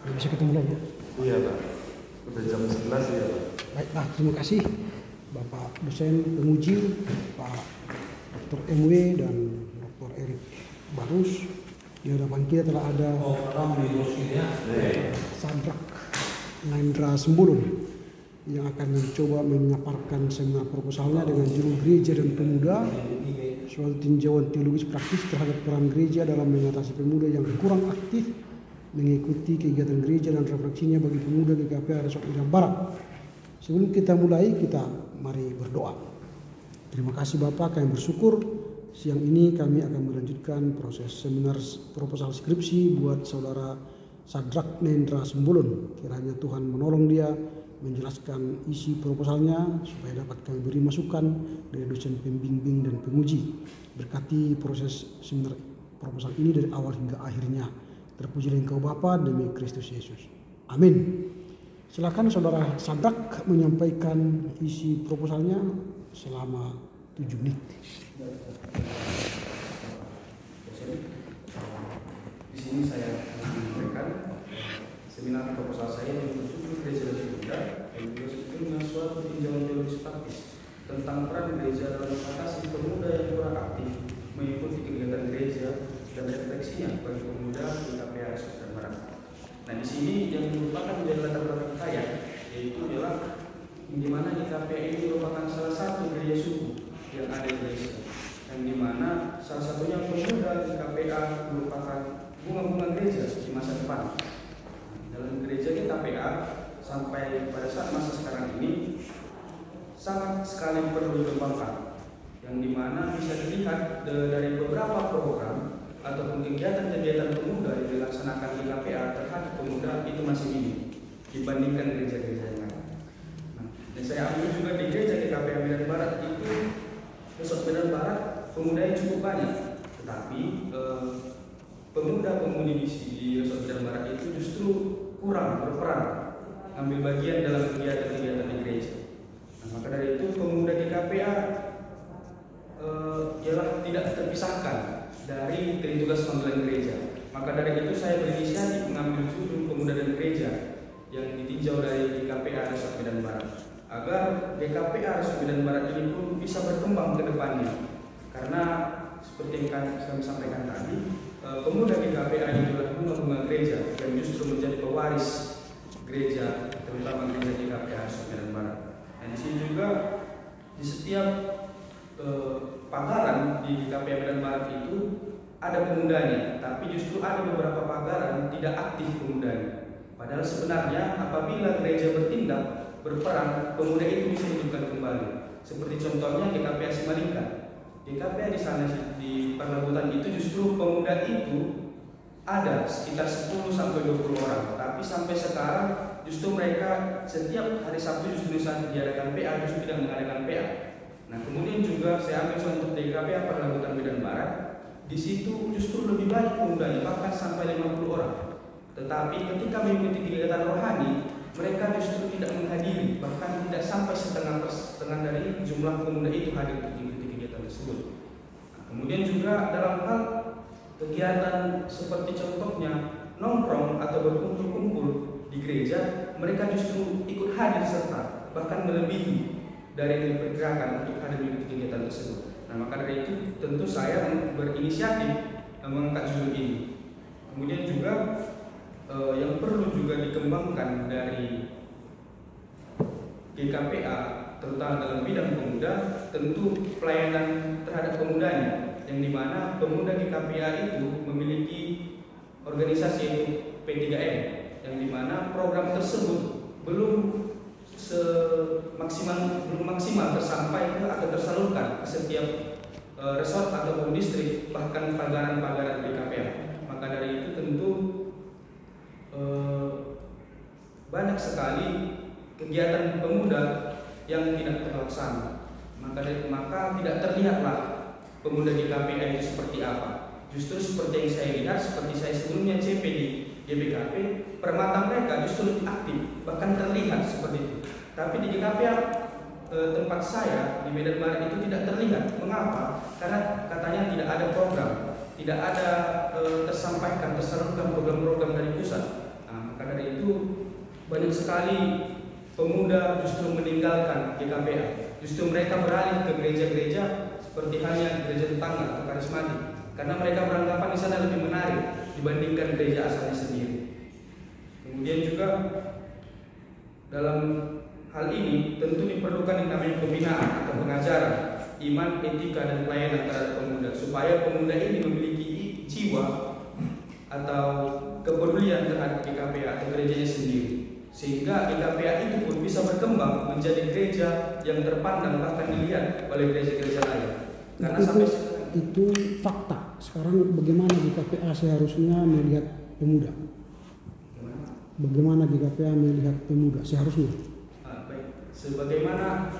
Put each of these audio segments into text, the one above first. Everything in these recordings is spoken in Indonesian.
Udah bisa ketemu lagi ya? Iya Pak, udah jam 11 ya Pak. Baiklah, terima kasih Bapak dosen penguji, Pak Dr. MW dan Dr. Erik Barus. Di hadapan kita telah ada Sadrak Naindra Sembulun yang akan mencoba menyaparkan seminar proposalnya dengan judul Gereja dan Pemuda, suatu tinjauan teologis praktis terhadap peran gereja dalam mengatasi pemuda yang kurang aktif mengikuti kegiatan gereja dan refleksinya bagi pemuda GKPA Resort Medan Barat. Sebelum kita mulai, kita mari berdoa. Terima kasih Bapak, kami bersyukur siang ini kami akan melanjutkan proses seminar proposal skripsi buat saudara Sadrak Naindra Sembulun. Kiranya Tuhan menolong dia menjelaskan isi proposalnya supaya dapat kami beri masukan dari dosen pembimbing dan penguji. Berkati proses seminar proposal ini dari awal hingga akhirnya. Terpujilah Engkau Bapa demi Kristus Yesus. Amin. Silakan saudara Sadrak menyampaikan isi proposalnya selama 7 menit. Di sini saya menyampaikan seminar proposal saya yang berjudul Gereja dan Pemuda yang berjudul dengan suatu tinjauan teologis praktis tentang peran gereja dalam mengatasi pemuda yang kurang aktif mengikuti kegiatan gereja dan refleksinya bagi pemuda di GKPA Resort Medan Barat. Nah, di sini yang merupakan menjadi latar belakang saya yaitu adalah di mana GKPA ini merupakan salah satu gereja suku yang ada di Indonesia, yang di mana salah satunya pemuda GKPA merupakan bunga-bunga gereja di masa depan. Dalam gereja GKPA sampai pada saat masa sekarang ini sangat sekali perlu dikembangkan, yang di mana bisa dilihat dari beberapa program ataupun kegiatan-kegiatan pemuda yang dilaksanakan di GKPA terhadap pemuda itu masih minim dibandingkan gereja-gereja yang lain. Nah, dan saya ambil juga di gereja GKPA Medan Barat itu Resort Medan Barat pemudanya cukup banyak, tetapi pemuda-pemudi di Resort Medan Barat itu justru kurang berperan ambil bagian dalam kegiatan-kegiatan di gereja. Nah, maka dari itu pemuda GKPA ialah tidak terpisahkan dari tugas panggilan gereja. Maka dari itu saya berinisiatif mengambil judul Pemuda dan Gereja yang ditinjau dari GKPA Resort Medan Barat, agar GKPA Resort Medan Barat ini pun bisa berkembang ke depannya. Karena seperti yang kami sampaikan tadi, pemuda GKPA ini adalah bunga-bunga gereja yang justru menjadi pewaris gereja, terutama gereja GKPA Resort Medan Barat. Dan di sini juga di setiap pagaran di GKPA Medan Barat itu ada pemudanya, tapi justru ada beberapa pagaran tidak aktif pemudanya. Padahal sebenarnya apabila gereja bertindak, berperan, pemuda itu bisa hidupkan kembali. Seperti contohnya GKPA Simalingkah. GKPA di sana di Perlabutan itu justru pemuda itu ada sekitar 10 sampai 20 orang, tapi sampai sekarang justru mereka setiap hari Sabtu justru saat diadakan PA justru tidak mengadakan PA. Nah, kemudian juga saya ambil contoh di GKPA Perlabutan Medan Barat. Di situ justru lebih banyak pemudanya, bahkan sampai 50 orang. Tetapi ketika mengikuti kegiatan rohani, mereka justru tidak menghadiri, bahkan tidak sampai setengah dari jumlah pemuda itu hadir mengikuti kegiatan tersebut. Nah, kemudian juga dalam hal kegiatan seperti contohnya nongkrong atau berkumpul-kumpul di gereja, mereka justru ikut hadir serta bahkan melebihi dari yang diperkirakan untuk hadir mengikuti kegiatan tersebut. Nah, maka dari itu tentu saya berinisiatif mengangkat judul ini. Kemudian juga yang perlu juga dikembangkan dari GKPA terutama dalam bidang pemuda, tentu pelayanan terhadap pemudanya, yang dimana pemuda GKPA itu memiliki organisasi P3M, yang dimana program tersebut belum maksimal tersampai atau tersalurkan ke setiap resort ataupun distrik, bahkan pagaran-pagaran GKPA. Maka dari itu tentu banyak sekali kegiatan pemuda yang tidak terlaksana. Maka tidak terlihatlah pemuda GKPA itu seperti apa. Justru seperti yang saya lihat, seperti saya sebelumnya CP di GBKP, permata mereka justru lebih aktif, bahkan terlihat seperti itu. Tapi di GKPA tempat saya di Medan Barat itu tidak terlihat. Mengapa? Karena katanya tidak ada program, tidak ada tersampaikan, tersalurkan program-program dari pusat. Nah, Maka dari itu banyak sekali pemuda justru meninggalkan GKPA. Justru mereka beralih ke gereja-gereja seperti halnya gereja tetangga atau karismatik, karena mereka beranggapan di sana lebih menarik dibandingkan gereja asalnya sendiri. Kemudian juga dalam hal ini tentu diperlukan yang namanya pembinaan atau pengajaran iman, etika, dan pelayanan terhadap pemuda, supaya pemuda ini memiliki jiwa atau kepedulian terhadap GKPA atau gerejanya sendiri, sehingga GKPA itu pun bisa berkembang menjadi gereja yang terpandang bahkan dilihat oleh gereja-gereja lain. Karena itu fakta. Sekarang bagaimana GKPA seharusnya melihat pemuda? Bagaimana GKPA melihat pemuda seharusnya? Baik. Sebagaimana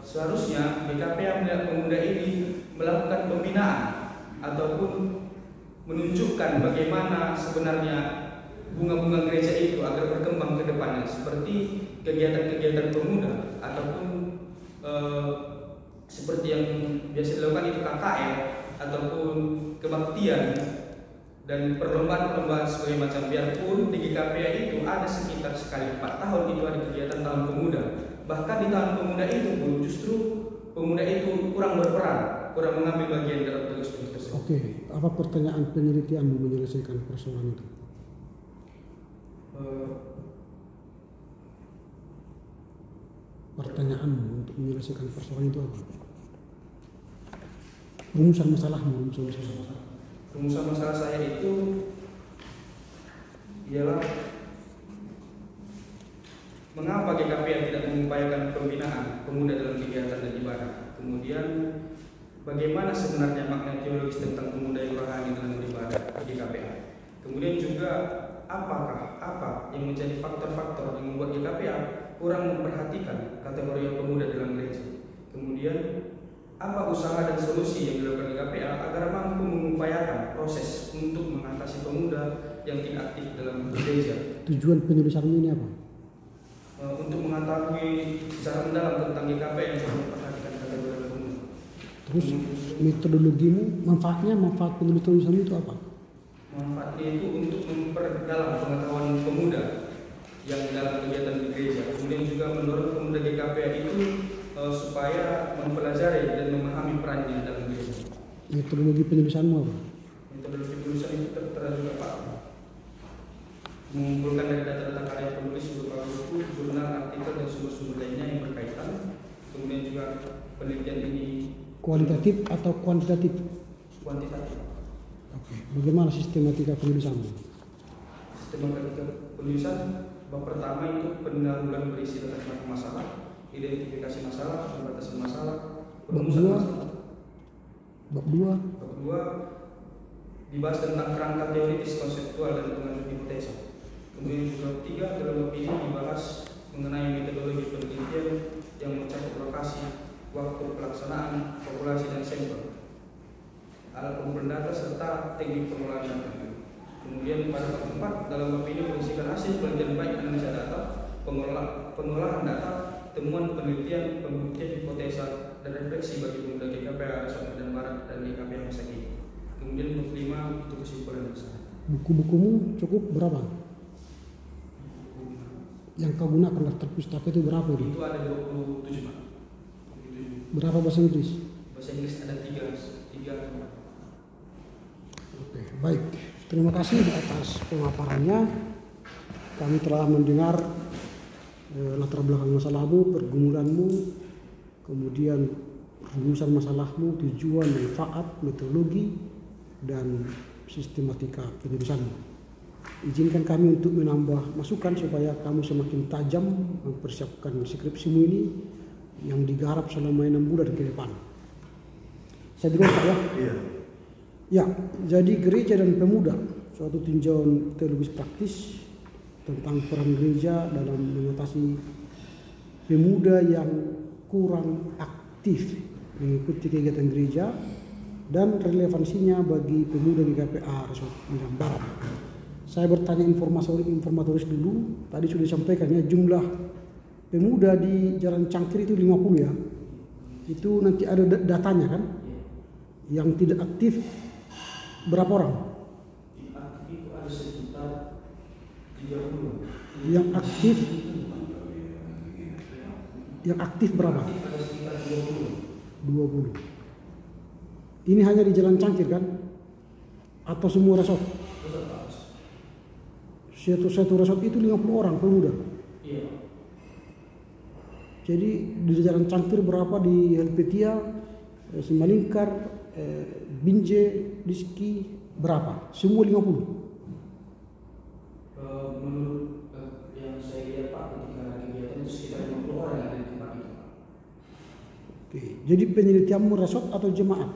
seharusnya GKPA melihat pemuda ini melakukan pembinaan ataupun menunjukkan bagaimana sebenarnya bunga-bunga gereja itu agar berkembang ke depannya, seperti kegiatan-kegiatan pemuda ataupun seperti yang biasa dilakukan itu KKR ataupun kebaktian dan perlombaan-perlombaan sebagai macam. Biarpun di GKPA itu ada sekitar sekali 4 tahun itu ada kegiatan tahun pemuda, bahkan di tahun pemuda itu pun justru pemuda itu kurang berperan, kurang mengambil bagian dalam tugas-tugas tersebut. Oke, apa pertanyaan penelitianmu menyelesaikan persoalan itu? Pertanyaanmu untuk menyelesaikan persoalan itu apa? Rumusan masalahmu, Rumusan masalah saya itu ialah mengapa GKPA tidak mengupayakan pembinaan pemuda dalam kegiatan dan ibadah. Kemudian bagaimana sebenarnya makna teologis tentang pemuda yang rohani dalam ibadah di GKPA. Kemudian juga apa yang menjadi faktor-faktor yang membuat GKPA kurang memperhatikan kategori pemuda dalam gereja. Kemudian apa usaha dan solusi yang dilakukan GKPA agar mampu mengupayakan proses untuk mengatasi pemuda yang tidak aktif dalam gereja. Tujuan penulisan ini apa? Untuk mengetahui secara mendalam tentang GKPA yang sangat memperhatikan kategori pemuda. Terus metodologimu, manfaat penulisan itu apa? Manfaatnya itu untuk memperdalam pengetahuan pemuda yang dalam kegiatan di gereja. Kemudian juga mendorong pemuda GKPA itu supaya mempelajari dan memahami perannya dalam gereja. Metodologi penulisanmu apa? Metodologi penulisan itu tertera juga Pak. Mengumpulkan dari data-data karya penulis berupa buku, jurnal, artikel, dan sumber-sumber lainnya yang berkaitan. Kemudian juga penelitian ini kualitatif atau kuantitatif? Kuantitatif. Oke. Bagaimana sistematika penulisanmu? Sistematika penulisan bab pertama itu pendahuluan berisi tentang masalah, identifikasi masalah, pembatasan masalah, perumusan masalah. Bab 2 dibahas tentang kerangka teoritis, konseptual, dan pengajuan hipotesa. Kemudian juga 3 dalam bab ini dibahas mengenai metodologi penelitian yang mencakup lokasi, waktu pelaksanaan, populasi, dan sampel, alat pengumpulan data, serta teknik pengolahan data. Kemudian pada bab 4 dalam bab ini berisikan hasil penelitian baik analisa data, pengolahan data, temuan penelitian, pembuktian hipotesa, dan refleksi bagi pemuda GKPA Sumatera dan Barat dan GKPA masa kini. Kemudian bab 5 itu kesimpulan besar. Buku-bukumu cukup berapa? Yang kau gunakan daftar pustaka itu berapa itu? Itu ada 27 Pak. Berapa bahasa Inggris? Bahasa Inggris ada 3. Oke, baik. Terima kasih atas pemaparannya. Kami telah mendengar latar belakang masalahmu, pergumulanmu, kemudian rumusan masalahmu, tujuan, manfaat, metodologi, dan sistematika penulisanmu. Izinkan kami untuk menambah masukan supaya kamu semakin tajam mempersiapkan skripsimu ini yang digarap selama 6 bulan ke depan. Saya dengar Pak ya? Iya. Ya, jadi gereja dan pemuda, suatu tinjauan teologis praktis tentang peran gereja dalam mengatasi pemuda yang kurang aktif mengikuti kegiatan gereja dan relevansinya bagi pemuda GKPA Sumatera Barat. Saya bertanya informatoris dulu, tadi sudah disampaikan ya, jumlah pemuda di Jalan Cangkir itu 50 ya. Itu nanti ada datanya kan? Yang tidak aktif berapa orang? Aktif itu ada sekitar Yang aktif berapa? 20. Ini hanya di Jalan Cangkir kan? Atau semua resort? Satu resort itu 50 orang pemuda. Iya. Jadi di Jalan Cangkir berapa, di Helvetia, Simalingkar, Binjai, Diski berapa? Semua 50. Menurut yang saya lihat Pak, ketika kegiatan itu sekitar 50 orang yang ada di tempat itu. Oke. Jadi penelitianmu resort atau jemaat?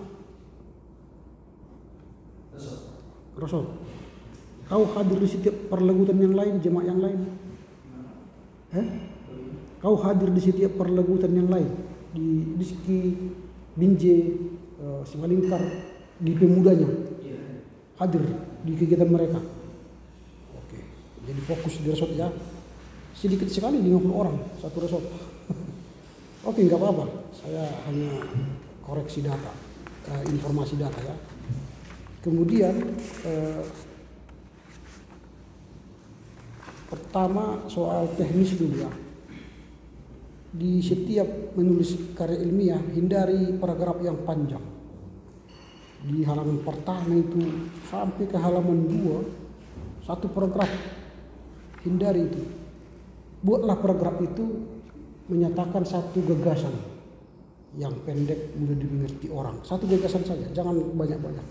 Resort. Kau hadir di setiap perlegutan yang lain, jemaat yang lain? Kau hadir di setiap perlegutan yang lain, di Diski, Binjai, Simalingkar, di pemudanya? Hadir di kegiatan mereka. Oke. Jadi fokus di resort ya. Sedikit sekali 50 orang satu resort. Oke, nggak apa-apa. Saya hanya koreksi data, informasi data ya. Kemudian pertama soal teknis dulu ya. Di setiap menulis karya ilmiah hindari paragraf yang panjang. Di halaman pertama itu sampai ke halaman 2 satu paragraf, hindari itu. Buatlah paragraf itu menyatakan satu gagasan yang pendek, mudah dimengerti orang. Satu gagasan saja, jangan banyak-banyak.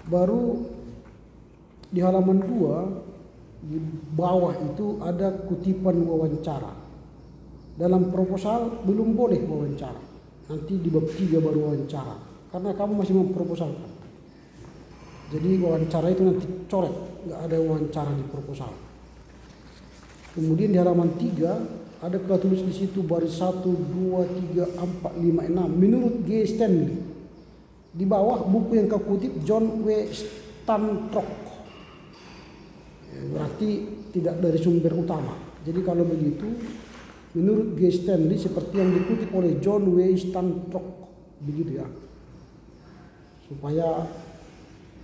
Baru di halaman 2 di bawah itu ada kutipan wawancara. Dalam proposal belum boleh wawancara. Nanti di bab 3 baru wawancara. Karena kamu masih memproposalkan. Jadi wawancara itu nanti coret, nggak ada wawancara di proposal. Kemudian di halaman 3 ada tulis di situ baris 1, 2, 3, 4, 5, 6 menurut G. Stanley. Di bawah buku yang kau kutip John W. Stantrock. Berarti tidak dari sumber utama. Jadi kalau begitu menurut G. Stanley seperti yang dikutip oleh John W. Stantrock, begitu ya. Supaya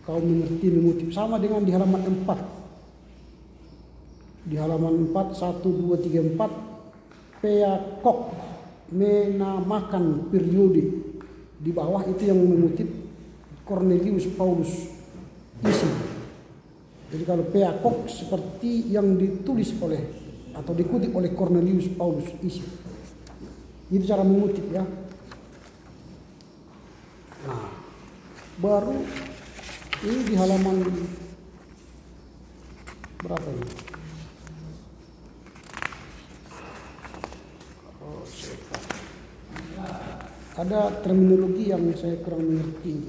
kau mengerti mengutip, sama dengan di halaman 4. Di halaman 4 1 2 3 4 Peacock menamakan periode. Di bawah itu yang mengutip Cornelius Paulus Isi. Jadi kalau Peacock seperti yang ditulis oleh atau dikutip oleh Cornelius Paulus Isi. Itu cara mengutip ya. Nah, baru ini di halaman berapa ini? Ada terminologi yang saya kurang mengerti.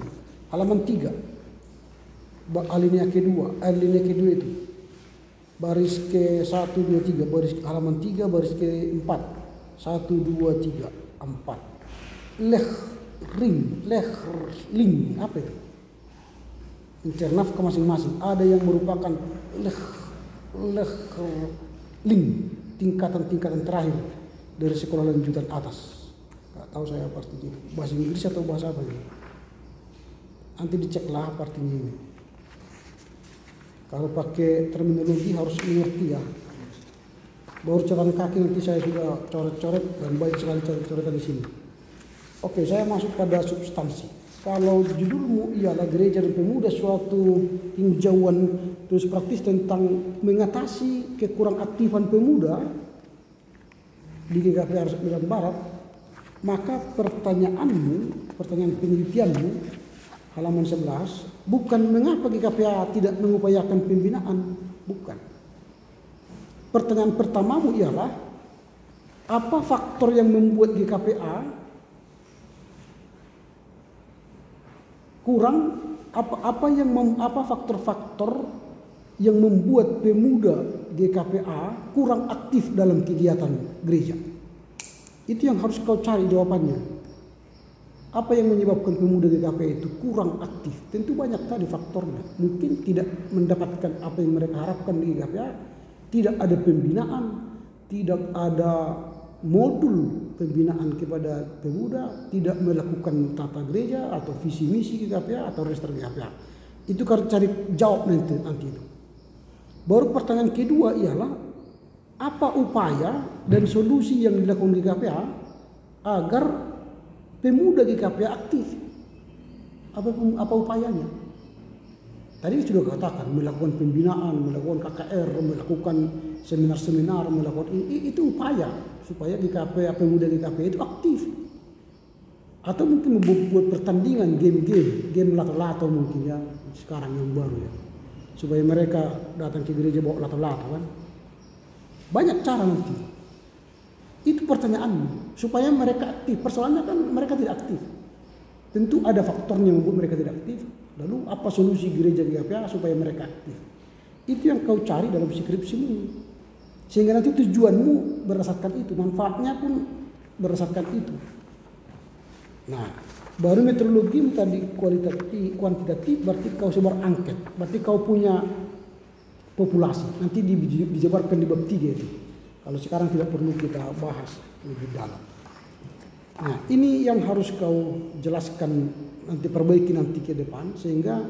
Halaman 3 alinea kedua itu baris ke 1 2 3 baris halaman 3 baris ke 4 1 2 3 4 lehring apa itu? Mencari nafkah masing-masing. Ada yang merupakan lehring tingkatan terakhir dari sekolah lanjutan atas. Tahu saya apa artinya, bahasa Inggris atau bahasa apa ini? Nanti diceklah apa artinya ini. Kalau pakai terminologi harus mengerti ya. Baru catatan kaki nanti saya sudah coret-coret dan banyak sekali coret-coretan di sini. Oke, saya masuk pada substansi. Kalau judulmu ialah Gereja dan Pemuda suatu tinjauan terus praktis tentang mengatasi kekurang aktifan pemuda di GKP Resort Medan Barat, maka pertanyaan penelitianmu halaman 11 bukan mengapa GKPA tidak mengupayakan pembinaan, bukan. Pertanyaan pertamamu ialah apa faktor yang membuat GKPA kurang, apa faktor-faktor yang membuat pemuda GKPA kurang aktif dalam kegiatan gereja. Itu yang harus kau cari jawabannya. Apa yang menyebabkan pemuda GKP itu kurang aktif? Tentu banyak tadi faktornya. Mungkin tidak mendapatkan apa yang mereka harapkan di GKPA. Tidak ada pembinaan. Tidak ada modul pembinaan kepada pemuda. Tidak melakukan tata gereja atau visi misi GKPA atau register GKPA. Itu harus cari jawab nanti itu. Baru pertanyaan kedua ialah apa upaya dan solusi yang dilakukan GKPA agar pemuda GKPA aktif? Apa upayanya? Tadi sudah katakan melakukan pembinaan, melakukan KKR, melakukan seminar-seminar, melakukan itu upaya supaya GKPA, pemuda GKPA itu aktif. Atau mungkin membuat pertandingan game lato-lato mungkin ya sekarang yang baru ya, supaya mereka datang ke gereja bawa lato-lato kan. Banyak cara nanti. Itu pertanyaanmu supaya mereka aktif. Persoalannya kan mereka tidak aktif. Tentu ada faktornya membuat mereka tidak aktif. Lalu apa solusi gereja GKPA supaya mereka aktif? Itu yang kau cari dalam skripsimu. Sehingga nanti tujuanmu berdasarkan itu, manfaatnya pun berdasarkan itu. Nah, baru metodologi tadi kuantitatif berarti kau sebar angket, berarti kau punya populasi. Nanti dijabarkan di bab 3 itu. Kalau sekarang tidak perlu kita bahas lebih dalam. Nah, ini yang harus kau jelaskan, nanti perbaiki nanti ke depan sehingga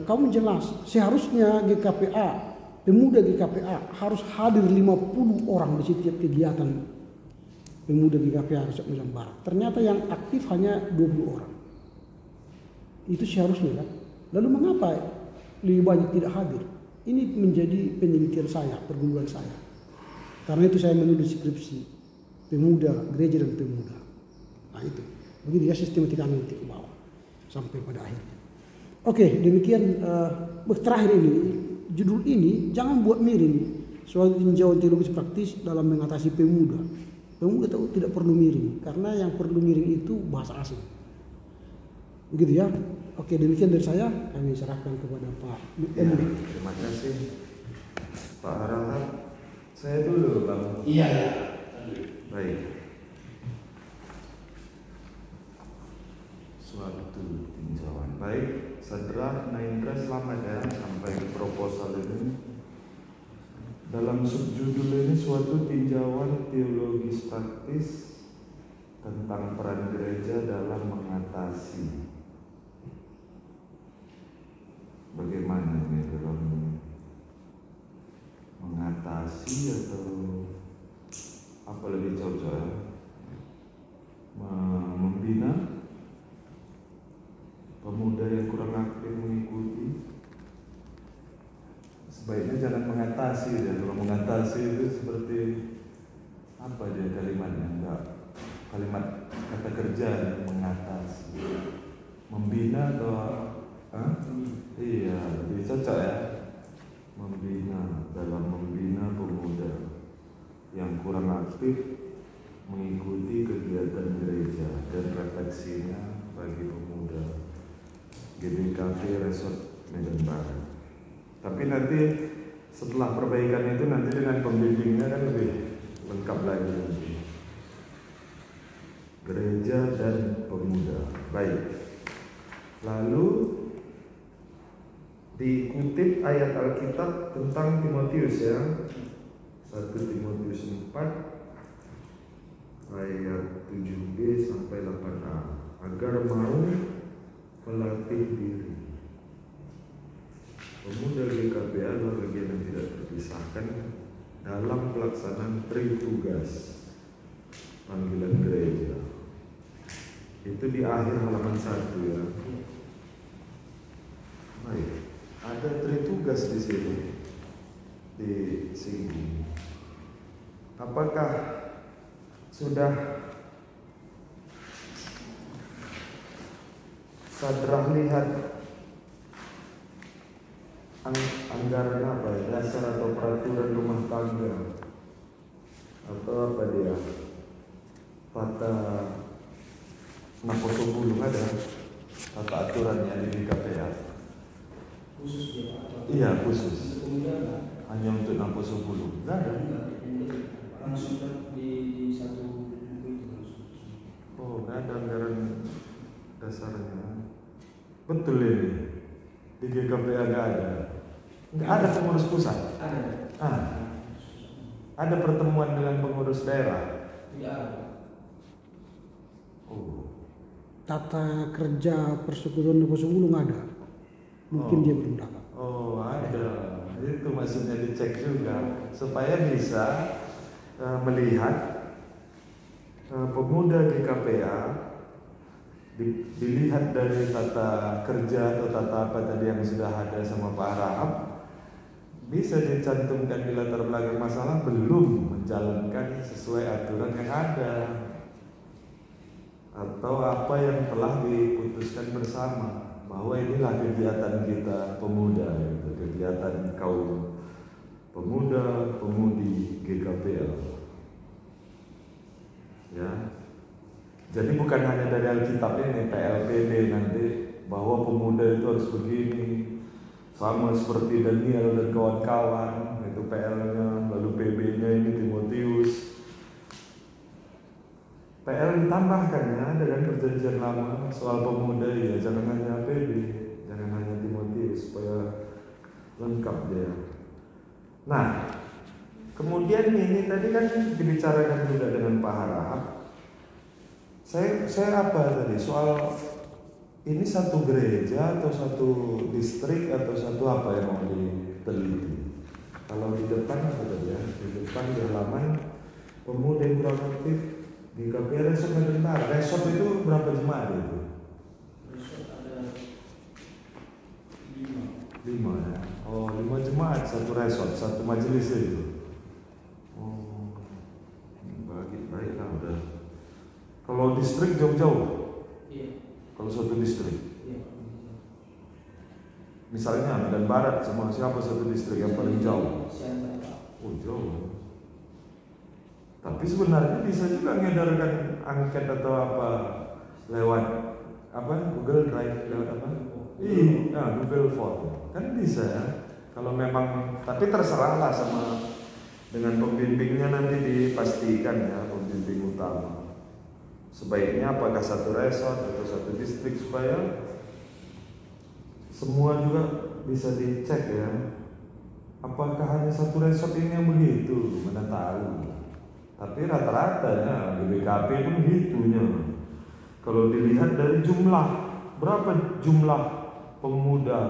kamu jelas. Seharusnya GKPA, pemuda GKPA harus hadir 50 orang di setiap kegiatan pemuda GKPA Resort Medan Barat. Ternyata yang aktif hanya 20 orang. Itu seharusnya kan. Lalu mengapa lebih banyak tidak hadir? Ini menjadi penelitian saya, pergumulan saya. Karena itu saya menulis skripsi pemuda, gereja dan pemuda. Nah itu, begitu ya sistematika nanti ke bawah sampai pada akhirnya. Oke, demikian terakhir ini, judul ini jangan buat miring. Suatu tinjauan teologis praktis dalam mengatasi pemuda. Pemuda tidak perlu miring, karena yang perlu miring itu bahasa asing. Begitu ya. Oke, demikian dari saya. Kami serahkan kepada Pak Ya, terima kasih Pak Harahap. Saya dulu Bang. Iya. Baik. Suatu tinjauan. Baik, Sadra, Naindra, selamat ya sampai ke proposal ini. Dalam subjudul ini suatu tinjauan teologis praktis tentang peran gereja dalam mengatasi. Bagaimana ini dalam mengatasi atau apa lebih cocok ya? Membina pemuda yang kurang aktif mengikuti. Sebaiknya jangan mengatasi ya. Kalau mengatasi itu seperti apa dia kalimatnya? Enggak, kalimat kata kerja mengatasi. Membina atau iya, lebih cocok ya. Membina, dalam membina pemuda yang kurang aktif mengikuti kegiatan gereja dan refleksinya bagi pemuda GBKP Resort Medan Barat. Tapi nanti setelah perbaikan itu nanti dengan pembimbingnya kan lebih lengkap lagi nanti. Gereja dan pemuda. Baik. Lalu dikutip ayat Alkitab tentang Timotius ya. 1 Timotius 4 ayat 7b sampai 8a. Agar mau melatih diri. Pemuda GKPA adalah bagian yang tidak terpisahkan dalam pelaksanaan tritugas panggilan gereja. Itu di akhir halaman 1 ya. Baik, ada tritugas di sini. Di sini. Apakah sudah Sadrah lihat anggaran apa ya? Dasar atau peraturan rumah tangga atau apa dia? Tata Naposo Bulung ada tata aturannya di GKPA. Khusus ya Pak? Iya khusus. Kemudian Hanya untuk Naposo Bulung. Nggak ada. langsung di satu buku itu langsung. Oh, nggak ada anggaran dasarnya. Betul ini. Di GKPA nggak ada. Nggak ada pengurus pusat. Ada. Ada pertemuan dengan pengurus daerah. Tidak ada. Oh. Tata kerja persekutuan Naposo Bulung ada. Mungkin dia belum dapat. Oh, ada. itu maksudnya dicek juga supaya bisa melihat pemuda GKPA dilihat dari tata kerja atau tata apa tadi yang sudah ada sama Pak Rahab, bisa dicantumkan di latar belakang masalah belum menjalankan sesuai aturan yang ada atau apa yang telah diputuskan bersama, bahwa inilah kegiatan kita pemuda, gitu, kegiatan kaum pemuda pemudi GKPL. Ya, jadi bukan hanya dari Alkitab ini PLPD nanti bahwa pemuda itu harus begini, sama seperti Daniel dan kawan-kawan, itu PL-nya, lalu PB-nya ini Timotius. PL ditambahkan ya dengan perjanjian lama soal pemuda ya, jangan hanya PB, jangan hanya Timotius, supaya lengkap dia. Nah, kemudian ini tadi kan dibicarakan juga dengan Pak Harahap. Saya apa tadi soal ini satu gereja atau satu distrik atau satu apa yang mau diteliti? Kalau di depan apa tadi ya? Di depan di halaman pemuda yang kurang aktif di GKPL Resort Medan Barat. Resort itu berapa jemaat itu? Resort ada 5. 5 ya. Oh, 5 jemaat satu resort, satu majelis itu. Oh, baiklah udah. Kalau distrik jauh-jauh. Iya. Kalau satu distrik. Iya. Misalnya Medan Barat sama siapa satu distrik yang paling jauh? Siapa? Oh, jauh. Tapi sebenarnya bisa juga ngedarkan angket atau apa lewat apa Google Drive, lewat apa? Iya, Google Form kan bisa ya. Kalau memang, tapi terserahlah sama dengan pembimbingnya nanti dipastikan ya, pembimbing utama. Sebaiknya apakah satu resort atau satu distrik supaya semua juga bisa dicek ya. Apakah hanya satu resort ini yang begitu? Mana tahu. Tapi rata-ratanya di BKP pun gitunya. Kalau dilihat dari jumlah, berapa jumlah pemuda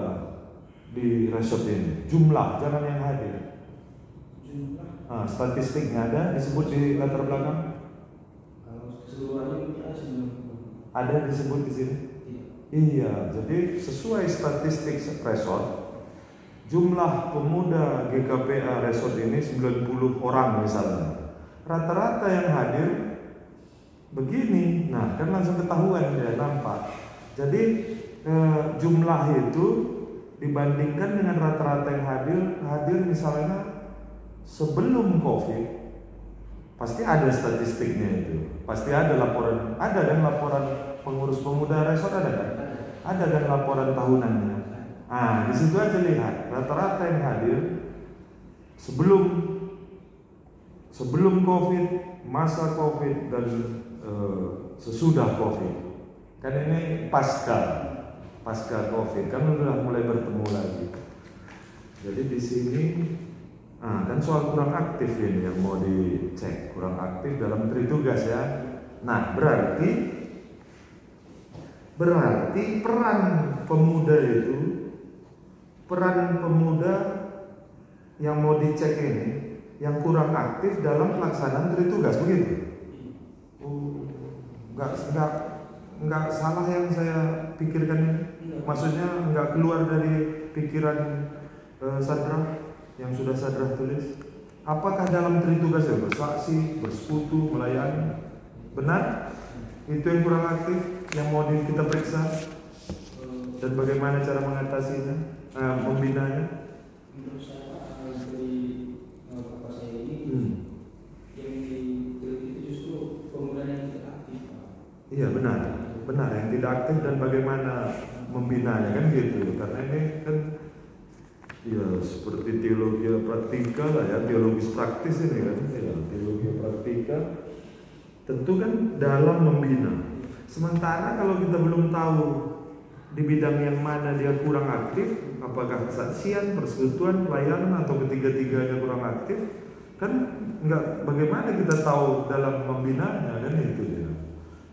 di resort ini? Jumlah, jangan yang hadir. Jumlah. Nah, statistiknya ada disebut di latar belakang? Kalau keseluruhannya ada 90. Ada disebut di sini? Iya. Iya, jadi sesuai statistik resort, jumlah pemuda GKPA resort ini 90 orang misalnya. Rata-rata yang hadir begini, nah kan langsung ketahuan dia nampak. Jadi jumlah itu dibandingkan dengan rata-rata yang hadir misalnya sebelum COVID, pasti ada statistiknya itu, pasti ada laporan, ada kan laporan pengurus pemuda resort ada kan? Ada kan laporan tahunannya. Ah, di situ aja lihat rata-rata yang hadir sebelum COVID, masa COVID dan sesudah COVID. Kan ini pasca COVID kan udah mulai bertemu lagi. Jadi di sini kan soal kurang aktif ini yang mau dicek, kurang aktif dalam tritugas ya. Nah, berarti peran pemuda yang mau dicek ini yang kurang aktif dalam pelaksanaan tritugas begitu. Enggak salah yang saya pikirkan ini. Maksudnya enggak keluar dari pikiran Sadra yang sudah Sadra tulis. Apakah dalam tritugas ya bersaksi, bersekutu, melayani? Benar? Itu yang kurang aktif yang mau kita periksa dan bagaimana cara mengatasinya, membinanya? Menurut saya dari bapak saya ini yang diteliti itu justru pemuda yang tidak aktif. Iya benar yang tidak aktif dan bagaimana membinanya kan gitu. Karena ini kan ya seperti teologi praktika lah ya, teologis praktis ini kan ya, teologi praktika tentu kan dalam membina. Sementara kalau kita belum tahu di bidang yang mana dia kurang aktif, apakah kesaksian, persekutuan, pelayanan atau ketiga-tiganya kurang aktif, kan enggak, bagaimana kita tahu dalam membinanya kan itu dia.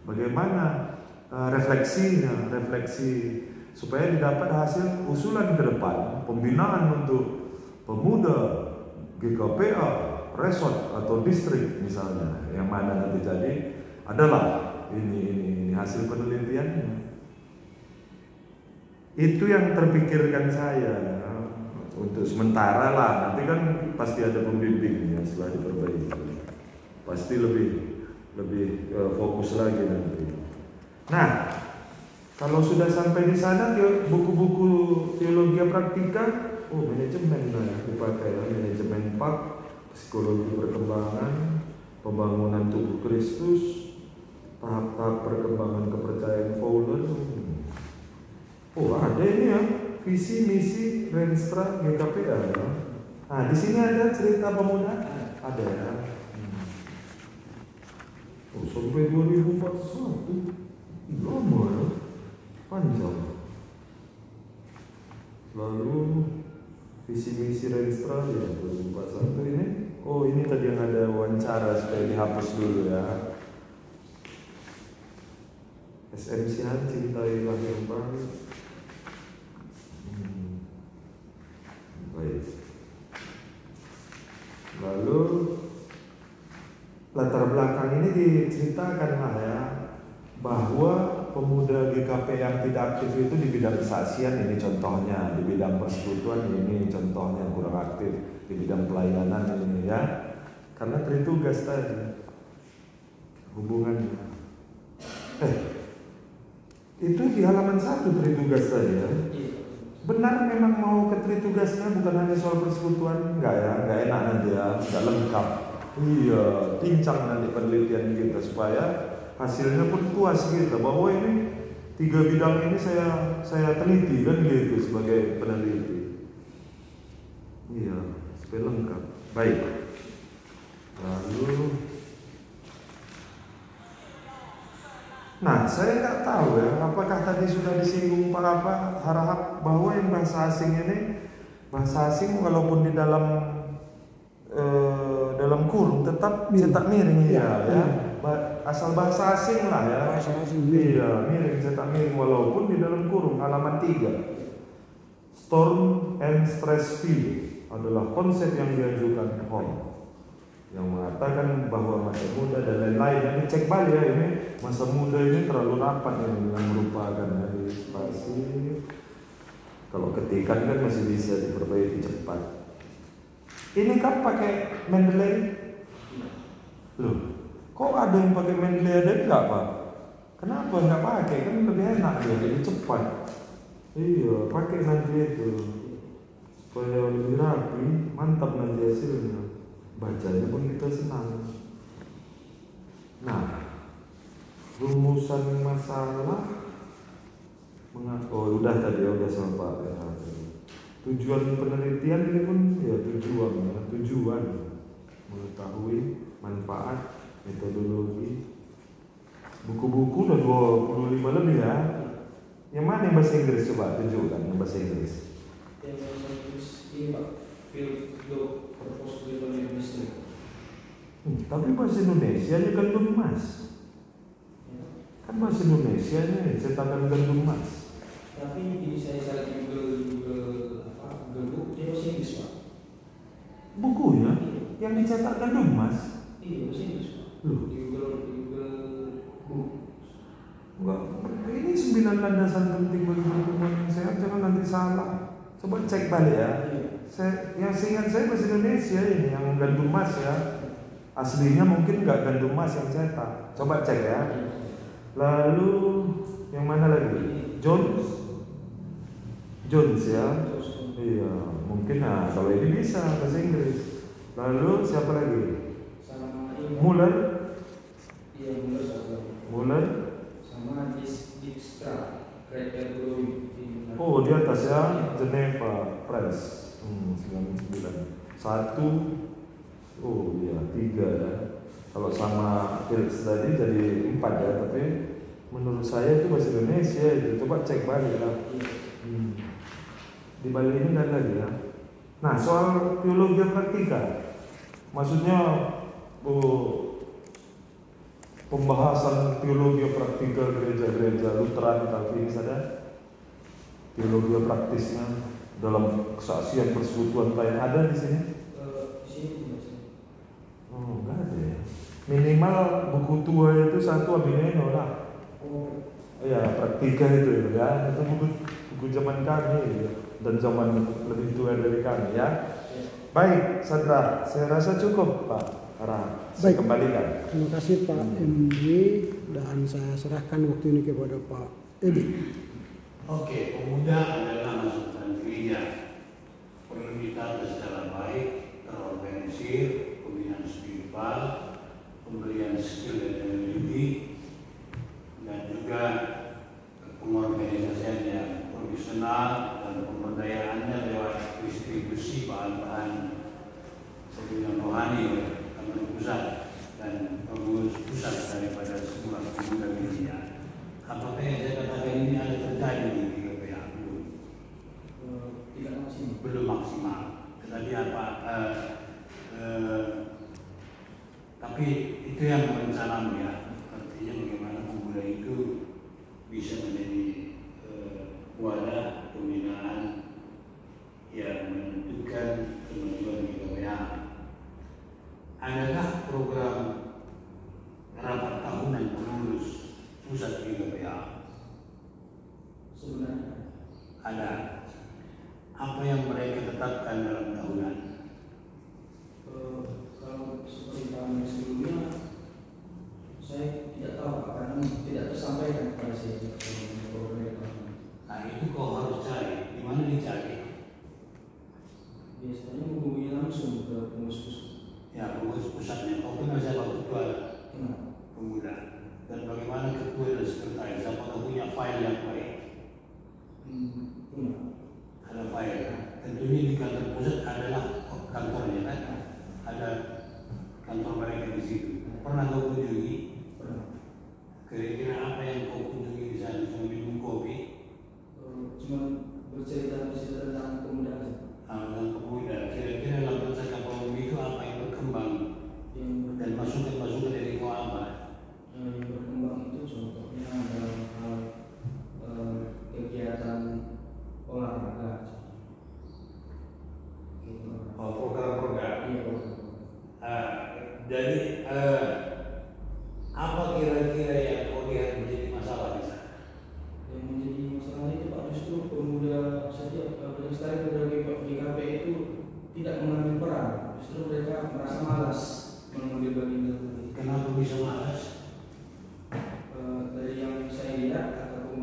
Bagaimana refleksi supaya didapat hasil usulan ke depan pembinaan untuk pemuda, GKPA, resort atau distrik misalnya, yang mana nanti jadi adalah ini hasil penelitiannya. Itu yang terpikirkan saya untuk sementara lah. Nanti kan pasti ada pembimbingnya setelah diperbaiki. Pasti lebih fokus lagi nanti. Nah, kalau sudah sampai di sana, buku-buku teologi praktika, manajemen lah dipakai, manajemen PAK, psikologi perkembangan, pembangunan tubuh Kristus, tahap-tahap perkembangan kepercayaan Fowler. Ada ini ya, visi misi Renstra GKPA. Nah, di sini ada cerita pemuda, ada ya. Sampai 2041, lama ya, panjang. Lalu visi misi Renstra ya 2041 ini. Ini tadi yang ada wawancara supaya dihapus dulu ya. SMC cintai lahir baru. Baik. Lalu latar belakang ini diceritakan lah ya, bahwa pemuda GKP yang tidak aktif itu di bidang kesaksian ini contohnya, di bidang persekutuan ini contohnya kurang aktif, di bidang pelayanan ini ya, karena tritugas tadi hubungannya. Itu di halaman 1 tritugas tadi ya. Benar memang mau ke tritugasnya, bukan hanya soal persekutuan, enggak ya, enggak enak nanti ya, enggak lengkap. Iya, pincang nanti penelitian kita supaya hasilnya pun puas kita bahwa ini 3 bidang ini saya teliti kan gitu sebagai peneliti. Iya, supaya lengkap. Baik. Lalu, nah, saya nggak tahu ya, apakah tadi sudah disinggung Pak Harahap bahwa yang bahasa asing ini, bahasa asing walaupun di dalam kurung tetap cetak miring ya. Asal bahasa asing lah ya. Bahasa asing. Iya, miring, cetak miring walaupun di dalam kurung. Halaman 3. Storm and stress field adalah konsep yang diajukan Hall, yang mengatakan bahwa masa muda dan lain-lain. Ini cek balik ya, ini masa muda ini terlalu rapat yang merupakan dari spasi. Kalau ketikan kan masih bisa diperbaiki cepat. Ini kan pakai Mendeley. Loh, kok ada yang pakai Mendeley ada enggak Pak? Kenapa enggak pakai? Kan lebih enak ya, jadi cepat. Iya, pakai nanti itu supaya lebih rapi, mantap nanti hasilnya. Bacanya pun kita senang. Nah, rumusan masalah udah tadi udah sama Pak ya. Tujuan penelitian ini pun ya tujuan mengetahui manfaat metodologi. Buku-buku udah 25 lebih ya. Yang mana yang bahasa Inggris coba tunjukkan yang bahasa Inggris. Yang bahasa Inggris ini Pak, field purpose driven business. Tapi bahasa Indonesia ini gandum emas. Kan bahasa Indonesia ini cetakan gandum emas. Tapi ini saya cari di Google Book, dia bahasa Inggris Pak. Bukunya yang dicetak gandum emas. Iya, bahasa Inggris Pak. Loh. Di Google Book. Enggak, ini 9 landasan penting bagi pertumbuhan yang sehat, jangan nanti salah. Coba cek balik ya. Yang seingat saya bahasa Indonesia ini yang gandum emas ya. Aslinya mungkin nggak gandum emas yang cetak. Coba cek ya. Lalu yang mana lagi? Jones ya. Iya, mungkin kalau ini bisa bahasa Inggris. Lalu siapa lagi? Muller. Iya, Muller. Sama Dijkstra, Greater Growing. Di atas ya, Geneva Press. 99. 1. Iya 3 ya. Kalau sama Philips tadi jadi 4 ya, tapi menurut saya itu bahasa Indonesia itu. Coba cek balik lah. Di balik ini kan lagi ya. Nah, soal teologi praktika, maksudnya pembahasan teologi praktika gereja-gereja Lutheran, Calvinis ada teologi praktisnya. dalam kesaksian persekutuan lain ada di sini? Di sini tidak sih. Oh, enggak ada ya. Minimal buku tua itu satu Abineno lah. Oh, Ya, praktika itu ya. Itu buku zaman kami dan zaman lebih tua dari kami ya. Baik, Sandra, saya rasa cukup Pak Ara. Saya Baik. kembalikan. Terima kasih Pak MJ dan saya serahkan waktu ini kepada Pak Edi. Oke, pemuda adalah masukan gereja. Perlu ditata secara baik, terorganisir, pembinaan spiritual, pemberian skill dan ability, dan juga pengorganisasian yang profesional dan pemberdayaannya lewat distribusi bahan-bahan pembinaan rohani oleh Kantor Pusat dan pengurus pusat daripada semua pemuda gereja. Apakah yang saya katakan ini ada terjadi di GPA? tidak maksimal. Belum maksimal. Tetapi tapi itu yang merencanamu ya. Artinya bagaimana pemuda itu bisa menjadi wadah pembinaan yang menentukan kemajuan di GPA. Adakah program rapat tahunan pengurus pusat di GPA? Sebenarnya Ada. Apa yang mereka tetapkan dalam tahunan? kalau seperti tahun sebelumnya saya tidak tahu karena tidak tersampaikan kepada saya program itu. Nah itu kau harus cari. Di mana dicari? Biasanya menghubungi langsung ke pengurus pusat. Ya pengurus pusatnya. Kau kenal siapa ketua Kenapa? pemuda? Dan bagaimana ketua dan sekretaris? Apakah punya file yang baik? Punya. Ada file. Tentunya di kantor pusat adalah kantornya kan? Ada kantor mereka di situ. Pernah kau kunjungi? Pernah. Kira-kira apa yang kau kunjungi di sana? Cuma minum kopi? Cuma bercerita tentang pemuda saja. Tentang pemuda. Kira-kira dalam cakap pemuda itu apa yang berkembang? Dan masukan-masukan dari kau apa? Yang berkembang itu contohnya dalam hal kegiatan olahraga. Oh, program-program. Iya, Jadi apa kira-kira yang kau lihat menjadi masalah di sana? yang menjadi masalah itu Pak justru pemuda setiap pelestari pemuda GKP itu tidak mengambil peran, justru mereka merasa malas mengambil bagian. Kenapa bisa malas? Dari yang saya lihat ataupun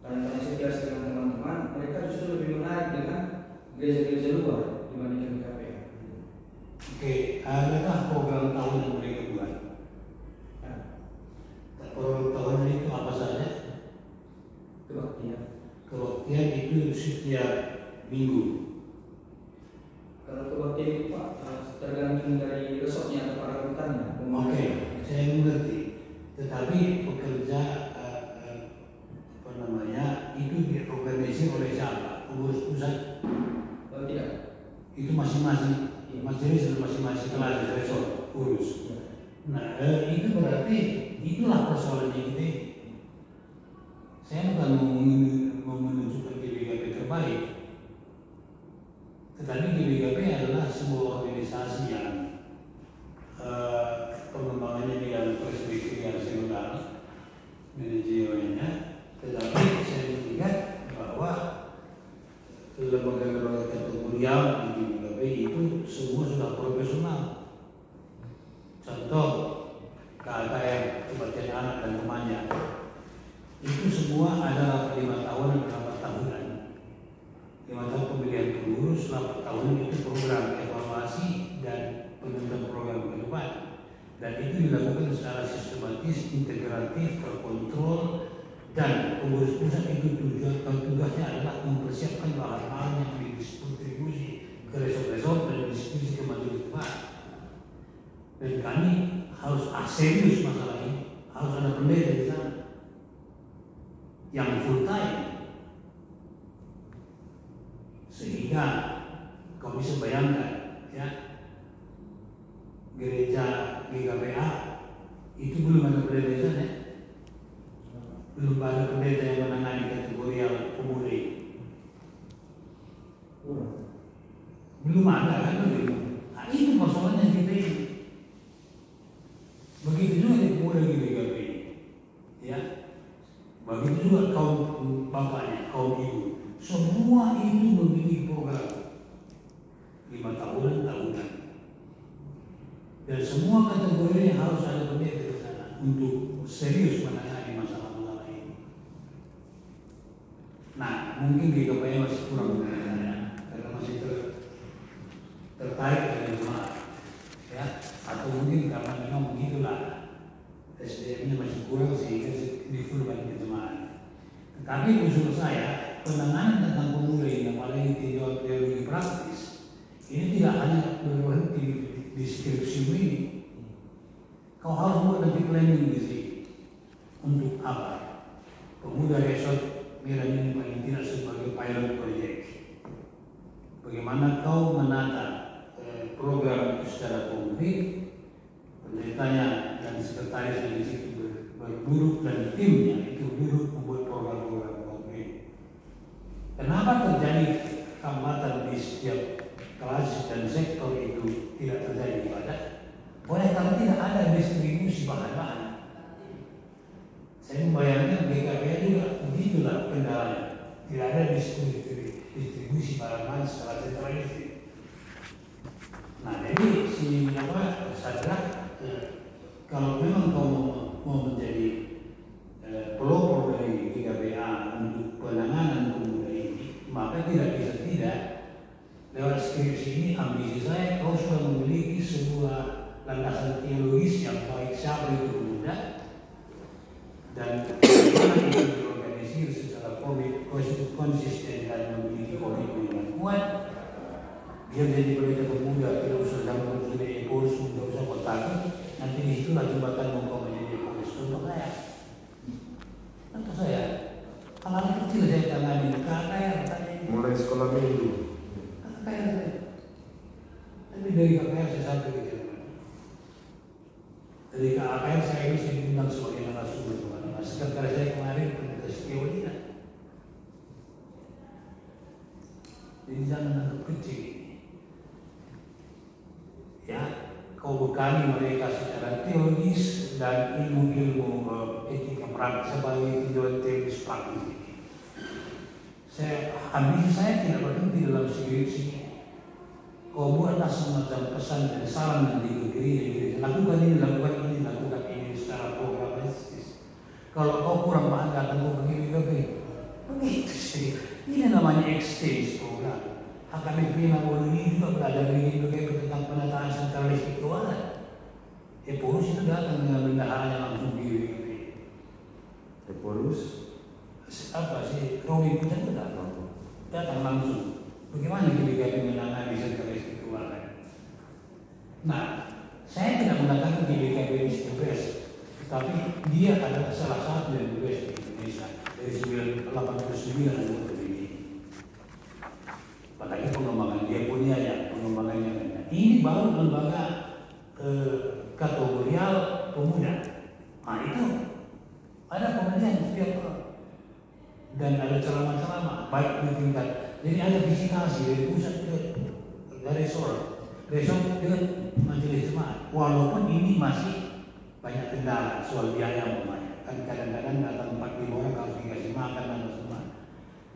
tanya-tanya sekilas dengan teman-teman, mereka justru lebih menarik dengan gereja-gereja luar dibandingkan GKP. Oke, adakah program tahunan yang mereka buat? Program tahunan itu apa saja? Kebaktian. Kebaktian itu setiap minggu. Kalau kebaktian itu Pak tergantung dari resortnya atau para rutannya. Oke, saya mengerti. Tetapi pekerja itu diorganisir oleh siapa? Pengurus pusat? Tidak. Itu masing-masing majelis dan masing-masing kelas resort urus. Nah, itu berarti itulah persoalannya kita. Saya bukan mau menunjukkan GBKP terbaik, tetapi GBKP adalah sebuah organisasi yang pengembangannya di dalam perspektif seluler manajerialnya. Tetapi saya melihat bahwa lembaga-lembaga kategorial di GBKP itu semua sudah profesional. Contoh KKR, kebaktian anak dan remaja, itu semua adalah 5 tahunan dan 8 tahunan. 5 tahun pemilihan pengurus, 8 tahunan itu program evaluasi dan penentuan program ke depan. Dan itu dilakukan secara sistematis, integratif, terkontrol, dan pengurus pusat itu tugasnya adalah mempersiapkan bahan-bahan yang didistribusi ke resort-resort dan distribusi ke majelis depan. Dan kami harus serius masalah ini, harus ada pendeta di sana yang full time, sehingga kau bisa bayangkan ya, gereja GKPA itu belum ada pendeta di sana, belum ada pendeta yang menangani kategori yang pemuda. Belum ada kan begitu. Nah, itu persoalannya kita ini. Begitu juga di pemuda di GKPI, ya. Begitu juga kaum bapaknya, kaum ibu. Semua itu memiliki program 5 tahunan. Dan semua kategori harus ada pendeta di sana untuk serius menangani masalah-masalah ini. Nah, mungkin GKPI masih kurang mengenalnya karena masih tertarik dengan jemaat, ya. Atau mungkin karena memang begitulah SDM-nya masih kurang sehingga difulkan ke jemaat. Tetapi usul saya, penanganan tentang pemuda ini, apalagi tinjauan teologi praktis, ini tidak hanya berhenti di skripsi ini. Kau harus buat nanti planning di sini. Untuk apa? Pemuda Resort Medan ini paling tidak sebagai pilot project. Bagaimana kau menata program itu secara konkret, pendetanya dan sekretaris di situ berduduk dan timnya itu duduk membuat program-program konkret. Kenapa terjadi hambatan di setiap kelas dan sektor itu tidak terjadi pada? Oleh karena tidak ada distribusi bahan-bahan. Saya membayangkan GKPI juga begitulah kendalanya. Tidak ada distribusi bahan-bahan secara sentralistik. Nah, jadi si sadar kalau memang kau mau menjadi pelopor dari GKPA untuk penanganan pemuda ini, maka tidak bisa tidak lewat skripsi ini ambisi saya kau sudah memiliki sebuah landasan teologis yang baik siapa itu pemuda dan bagaimana itu diorganisir secara konsisten dan memiliki komitmen yang kuat. Biar jadi pendeta pemuda tidak usah dalam menjadi Eporis, tidak usah bertakut. Nanti di situ jembatan mau menjadi Eporis. Contoh saya, hal-hal kecil saya tangani KKR tadi. Mulai sekolah minggu. KKR saya. Tapi dari KKR saya sampai ke Jerman. Dari KKR saya bisa diundang sebagai narasumber. Sekretaris saya kemarin pendeta Setiawati. Jadi jangan anggap kecil. Ya, kau bekali mereka secara teologis dan ilmu-ilmu etika praktis sebagai tinjauan teologis praktis ini. Ambisi saya tidak berhenti dalam skripsi. Kau buatlah semacam pesan dan saran di gereja. Lakukan ini secara programistis. Kalau kau kurang paham datang kau begini. Begitu sih. Ini namanya exchange program. HKBP Nabolu ini juga belajar begini tentang penataan sentralistik keuangan. Eporis itu datang dengan bendaharanya langsung di Eporis apa sih? Romi punya itu datang langsung. Bagaimana GBKP menangani sentralistik keuangan? Nah, saya tidak mengatakan GBKP ini sukses, tetapi dia adalah salah satu yang sukses di Indonesia dari 89 anggota ini. Makanya pengembangan dia punya ya, pengembangannya. Ini baru lembaga kategorial pemuda. Nah itu ada pengajian setiap tahun dan ada ceramah-ceramah baik di tingkat. Jadi ada visitasi dari pusat ke dari resort ke majelis jemaat. Walaupun ini masih banyak kendala soal biaya umpamanya. Kan kadang-kadang datang 4-5 orang harus dikasih makan dan semua.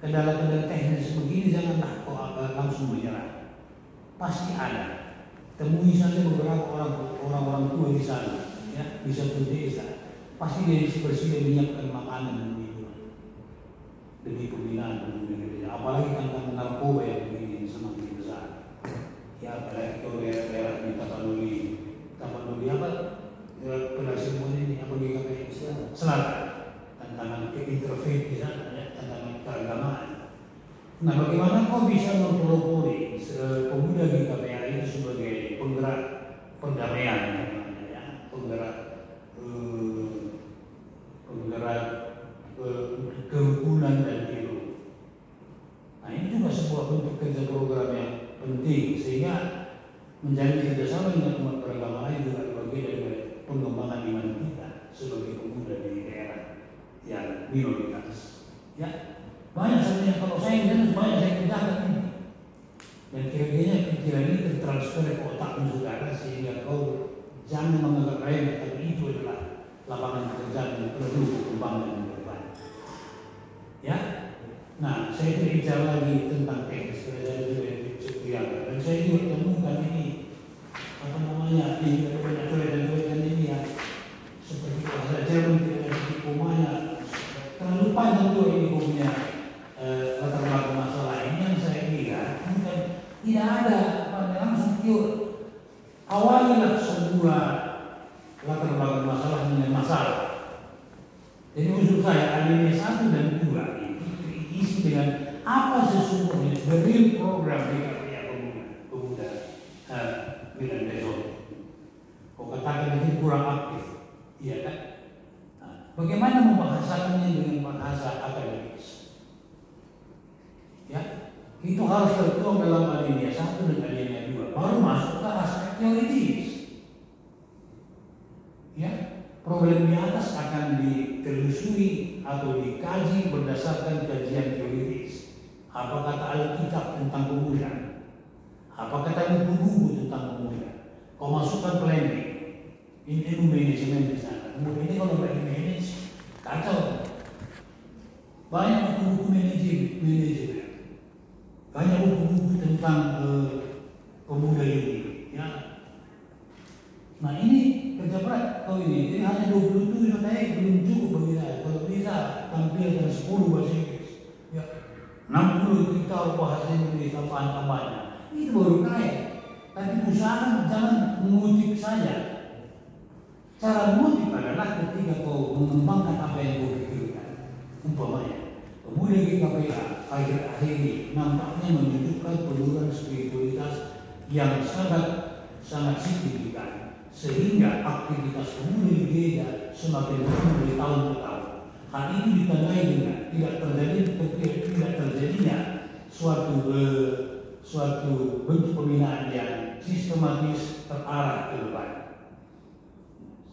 Kendala-kendala teknis begini janganlah kau langsung menyerah. Pasti ada. Temui saja beberapa orang tua di sana, ya, di satu desa. Pasti dia bersih menyiapkan makanan dan minuman demi pembinaan pemuda. Apalagi tentang narkoba yang begini semakin besar. Ya, apalagi kalau daerah di Tapanuli apa? Penasihat ini apa di Selatan. Tantangan interfaith di sana, ya, tantangan keagamaan. Nah, bagaimana kau bisa mempelopori pemuda di KPI itu sebagai penggerak perdamaian, ya, penggerak kerukunan dan dialog. Nah, ini juga sebuah bentuk kerja program yang penting sehingga menjadi kerjasama dengan umat beragama lain juga bagian dari pengembangan iman kita sebagai pemuda di daerah yang minoritas. Ya, banyak sebenarnya kalau saya di sana banyak saya kerjakan ini. Dan kira-kira pikiran ini tertransfer ke otakmu saudara sehingga kau jangan menganggap remeh, tapi itu adalah lapangan pekerjaan yang perlu dikembangkan ke depan. Ya, nah saya berbicara lagi tentang teknis saya dan saya juga temukan ini apa namanya di banyak coretan ini ya seperti bahasa Jerman tidak ada tikumanya terlalu panjang tuh ini punya latar belakang masalah ini yang saya lihat bukan tidak ada pada langsung pure awalnya sebuah latar belakang masalah dengan masalah. Jadi usul saya alinea 1 dan 2 itu diisi dengan apa sesungguhnya the real program di pemuda Milan Besok. Kau katakan ini kurang aktif, iya kan? Nah, bagaimana membahasakannya dengan bahasa akademis? Ya, itu harus tertuang dalam alinea 1 dan alinea 2 baru masuk ke aspek teoritis. Ya, problem di atas akan ditelusuri atau dikaji berdasarkan kajian teoritis. Apa kata Alkitab tentang pemuda? Apa kata buku-buku tentang pemuda? Kau masukkan planning, ilmu manajemen di sana. Kemudian ini kalau nggak manage, kacau. Banyak buku-buku manajemen, banyak buku-buku tentang pemuda ini. Ya. Nah ini kerja berat kau ini. Jadi hanya 27 naik belum cukup bagi saya. Kalau bisa tampilkan 10 bahasa Inggris. Ya. 60 kita bahasa Inggris tambahan-tambahannya. Itu baru kaya. Tapi usaha jangan mengutip saja. Cara mengutip adalah ketika kau mengembangkan apa yang kau pikirkan. Umpamanya, pemuda di KPK akhir-akhir ini nampaknya menunjukkan penurunan spiritualitas yang sangat signifikan. Sehingga aktivitas pemuda di gereja semakin menurun dari tahun ke tahun. Hal ini ditandai dengan tidak terjadinya suatu bentuk pembinaan yang sistematis terarah ke depan.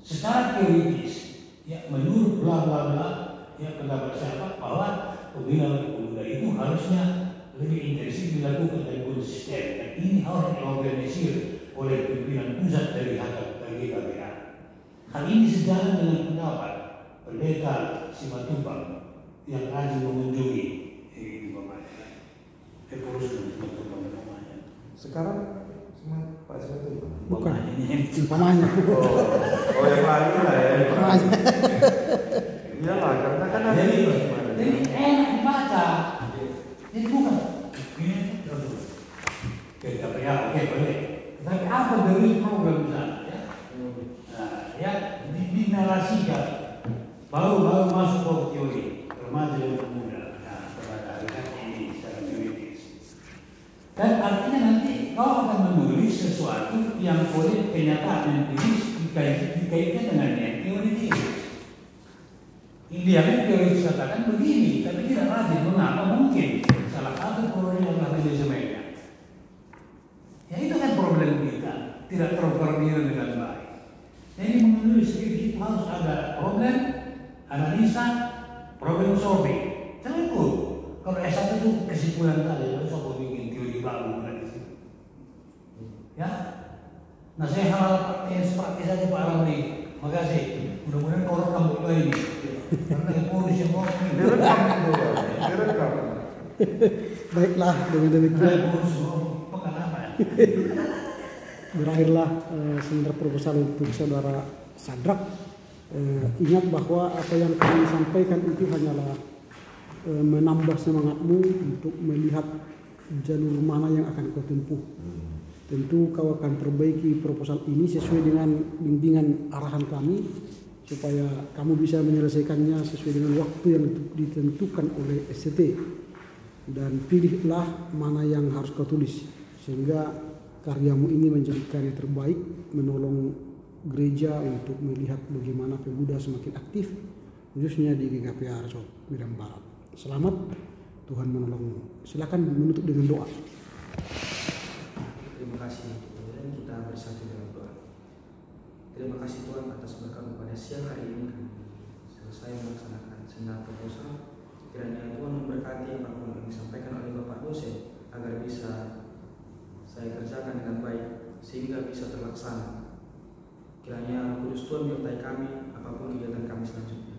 Secara teoritis, ya menurut bla bla bla, ya pendapat siapa bahwa pembinaan pemuda itu harusnya lebih intensif dilakukan dan konsisten. Dan ini harus diorganisir oleh pimpinan pusat dari HKBK. Hal ini sejalan dengan pendapat Pendeta Simatupang yang rajin mengunjungi Sekarang Pak Simatupang. Bukan. ini Umpamanya. Oh yang lain lah ya. Iyalah karena kan ada jadi enak dibaca. Jadi bukan oke boleh. Tapi apa dari program sana ya? Nah, ya dinarasikan baru masuk ke teori remaja dan pemuda. Nah, pada hari ini secara teoritis. Dan artinya nanti kau akan menulis sesuatu yang oleh kenyataan empiris dikaitkan dengan yang teoritis. Idealnya teoritis katakan begini, tapi tidak rajin. Mengapa? Mungkin salah satu problem adalah manajemennya. Ya itu kan problem kita, tidak terkoordinir dengan baik. Jadi menulis skripsi harus ada problem, analisa, problem solving. Cukup. Kalau S1 itu kesimpulan saja, harus aku bikin teori baru dari situ. Ya. Nah saya hal yang seperti saja Pak Ramli. Makasih. Mudah-mudahan kau rekam buku ini. Karena polisi yang mau direkam. Baiklah, dengan demikian berakhirlah sementara proposal untuk saudara Sadrak. Ingat bahwa apa yang kami sampaikan itu hanyalah menambah semangatmu untuk melihat jalur mana yang akan kau tempuh. Tentu kau akan perbaiki proposal ini sesuai dengan bimbingan arahan kami supaya kamu bisa menyelesaikannya sesuai dengan waktu yang ditentukan oleh SCT. Dan pilihlah mana yang harus kau tulis sehingga karyamu ini menjadi karya terbaik menolong gereja untuk melihat bagaimana pemuda semakin aktif khususnya di GKP Arso Medan Barat. Selamat, Tuhan menolongmu. Silakan menutup dengan doa. Terima kasih. Kemudian kita bersatu dengan doa. Terima kasih Tuhan atas berkat pada siang hari ini kami selesai melaksanakan seminar proposal. Kiranya Tuhan memberkati apapun yang disampaikan oleh Bapak dosen agar bisa saya kerjakan dengan baik sehingga bisa terlaksana. Kiranya Roh Kudus Tuhan menyertai kami apapun kegiatan kami selanjutnya.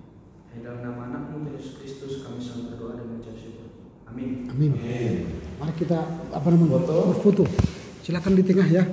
Dalam nama Anakmu Yesus Kristus kami selalu berdoa dan mengucap syukur. Amin. Amin. Mari kita berfoto. Silakan di tengah ya.